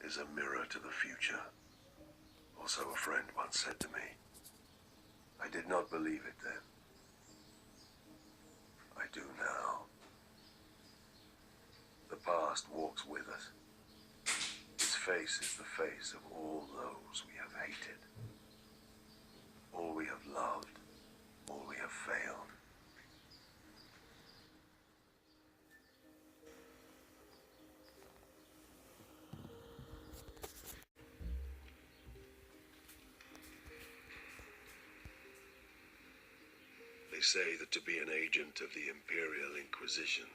is a mirror to the future. Also, a friend once said to me, I did not believe it then. I do now. The past walks with us. Its face is the face of all those we have hated. All we have loved, all we have failed. They say that to be an agent of the Imperial Inquisition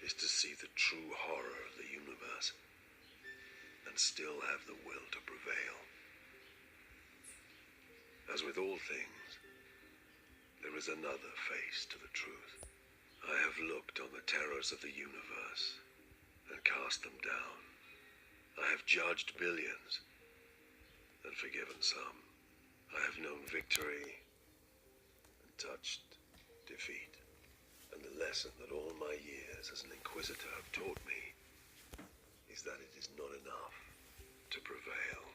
is to see the true horror of the universe and still have the will to prevail. As with all things, there is another face to the truth. I have looked on the terrors of the universe and cast them down. I have judged billions and forgiven some. I have known victory and touched defeat. And the lesson that all my years as an Inquisitor have taught me is that it is not enough to prevail.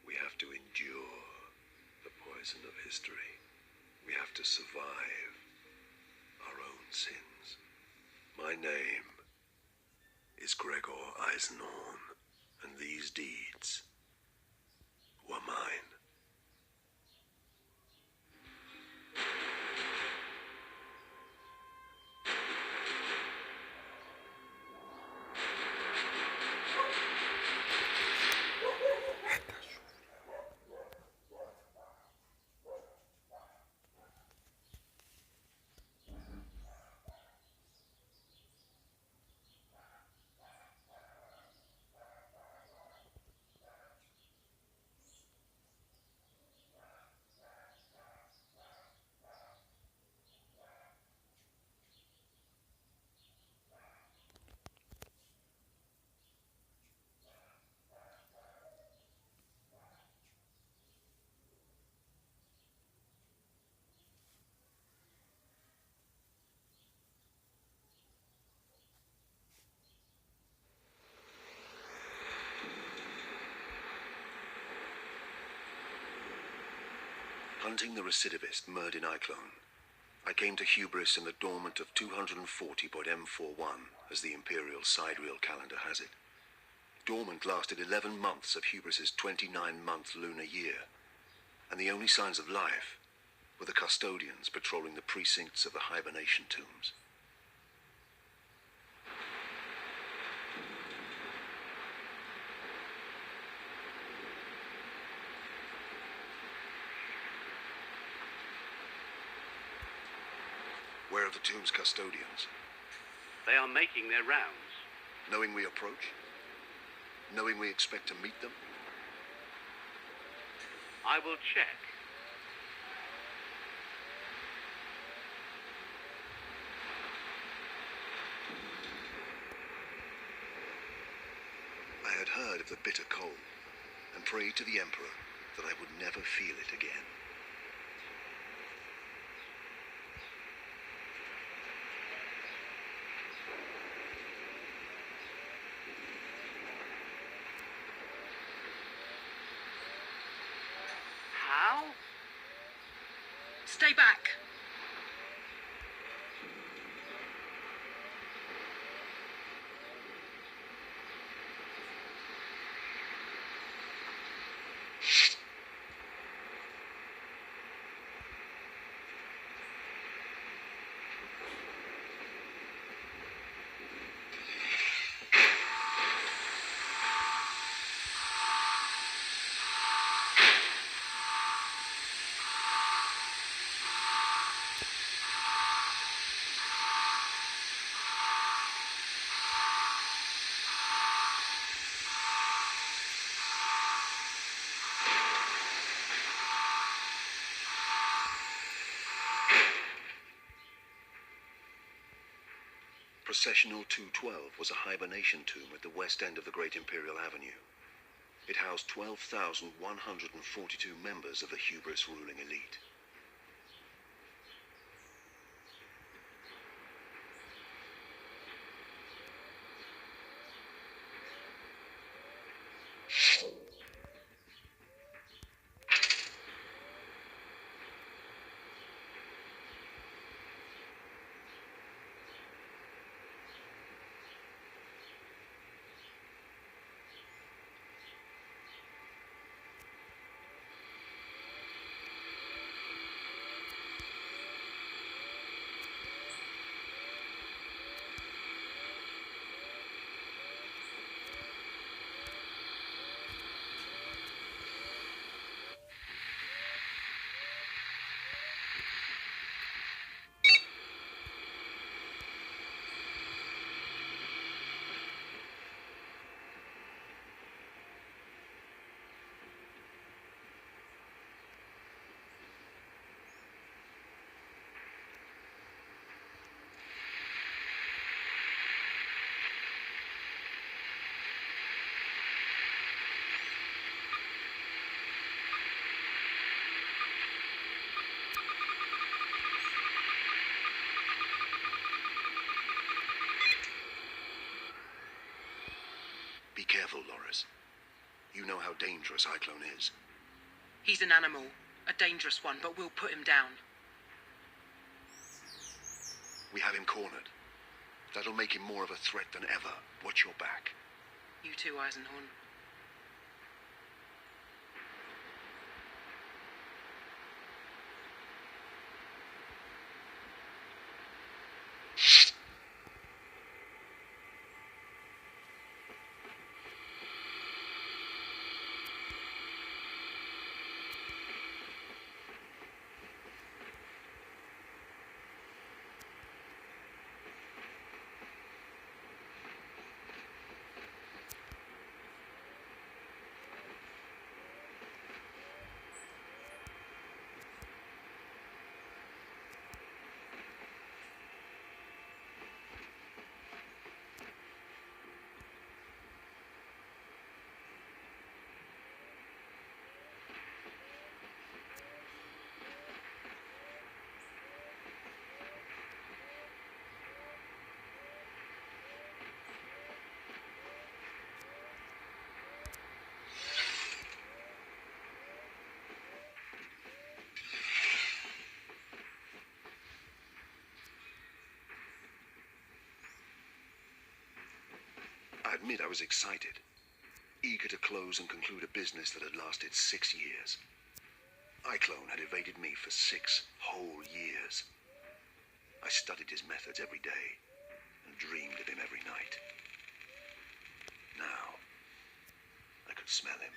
We have to endure the poison of history. We have to survive our own sins. My name is Gregor Eisenhorn, and these deeds were mine. Hunting the recidivist Murdin Iclone, I came to hubris in the dormant of 240.M41, as the Imperial sidereal calendar has it. Dormant lasted 11 months of hubris's 29-month lunar year, and the only signs of life were the custodians patrolling the precincts of the hibernation tombs. Where are the tomb's custodians? They are making their rounds. Knowing we approach? Knowing we expect to meet them? I will check. I had heard of the bitter cold and prayed to the Emperor that I would never feel it again. How? Stay back. Processional 212 was a hibernation tomb at the west end of the Great Imperial Avenue. It housed 12,142 members of the hubris ruling elite. You know how dangerous Cyclone is. He's an animal, a dangerous one, but we'll put him down. We have him cornered. That'll make him more of a threat than ever. Watch your back. You too, Eisenhorn. I admit I was excited, eager to close and conclude a business that had lasted 6 years. Cyclone had evaded me for 6 whole years. I studied his methods every day and dreamed of him every night. Now, I could smell him.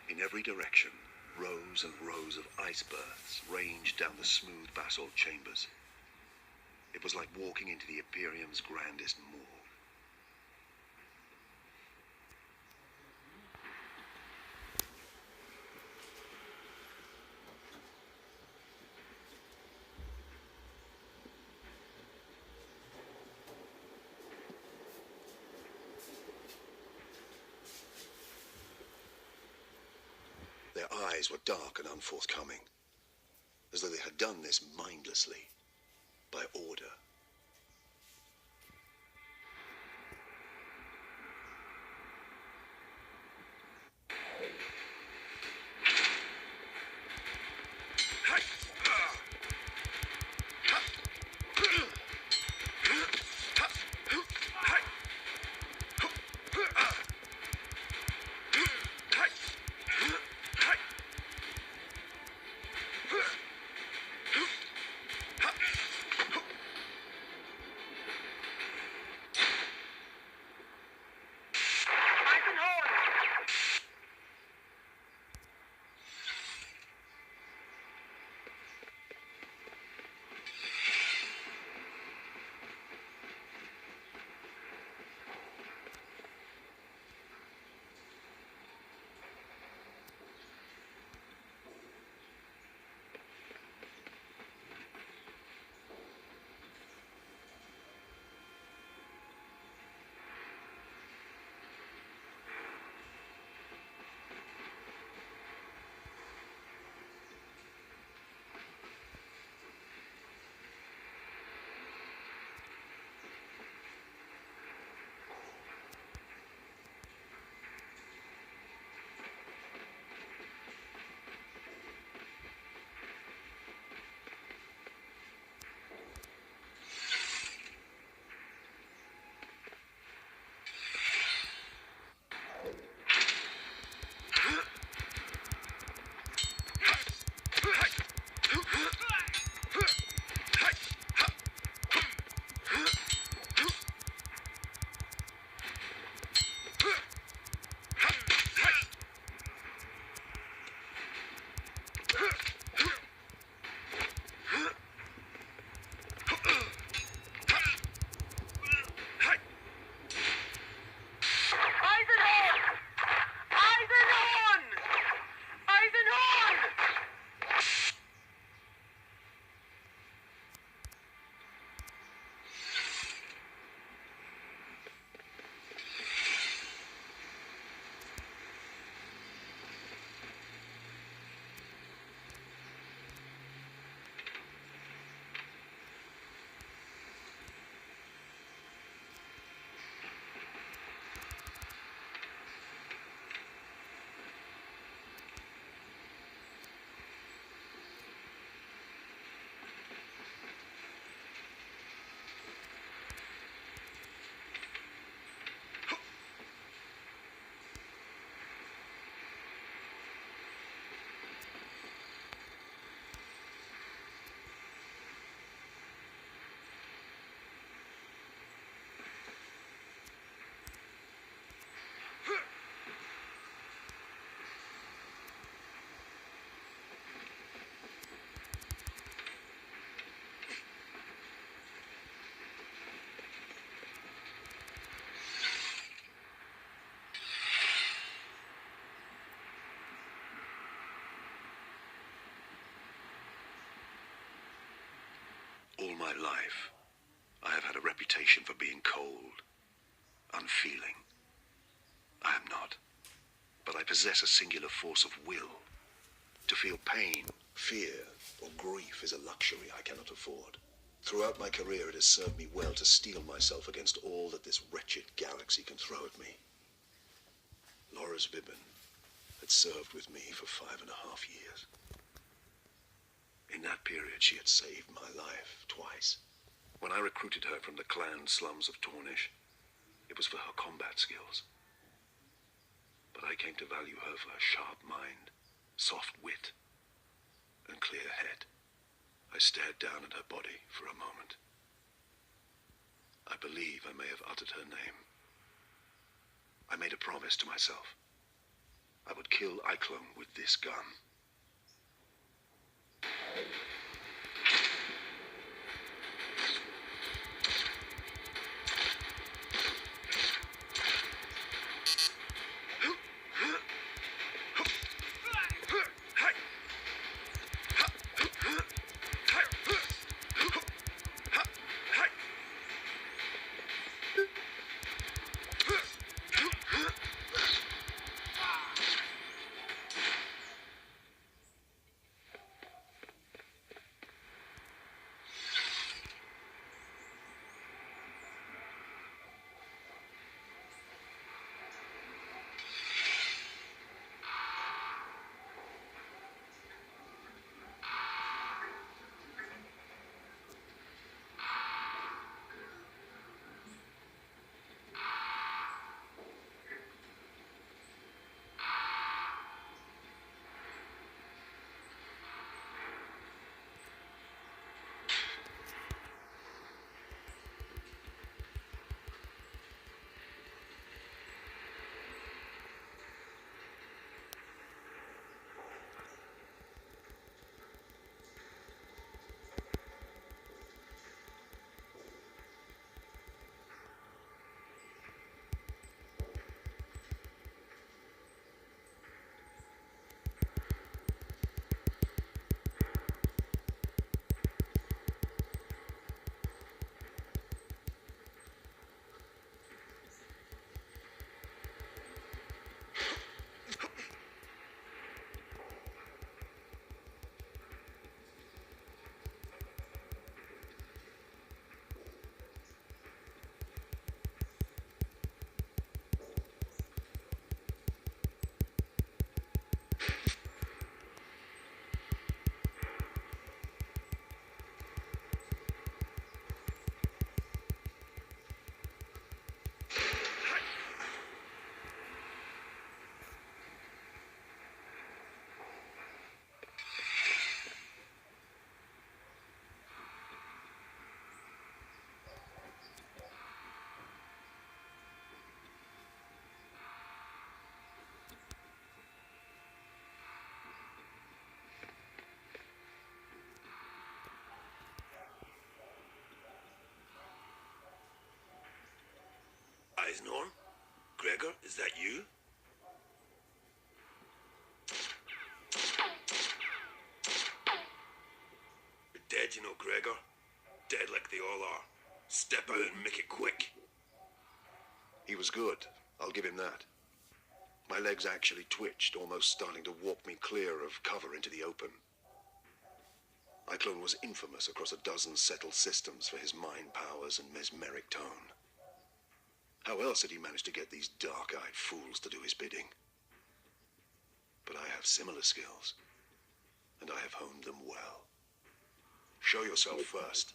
In every direction, rows and rows of ice berths ranged down the smooth basalt chambers. It was like walking into the Imperium's grandest morgue. Their eyes were dark and unforthcoming, as though they had done this mindlessly, by order. my life, I have had a reputation for being cold, unfeeling. I am not. But I possess a singular force of will. To feel pain, fear, or grief is a luxury I cannot afford. Throughout my career, it has served me well to steel myself against all that this wretched galaxy can throw at me. Laura's Bibbin had served with me for 5.5 years. In that period, she had saved my life twice. When I recruited her from the clan slums of Tornish, it was for her combat skills. But I came to value her for her sharp mind, soft wit, and clear head. I stared down at her body for a moment. I believe I may have uttered her name. I made a promise to myself. I would kill Eisenhorn with this gun. Eisenhorn? Gregor, is that you? You're dead, you know, Gregor. Dead like they all are. Step out and make it quick. He was good. I'll give him that. My legs actually twitched, almost starting to warp me clear of cover into the open. Eisenhorn was infamous across a dozen settled systems for his mind powers and mesmeric tone. How else had he managed to get these dark-eyed fools to do his bidding? But I have similar skills, and I have honed them well. Show yourself first.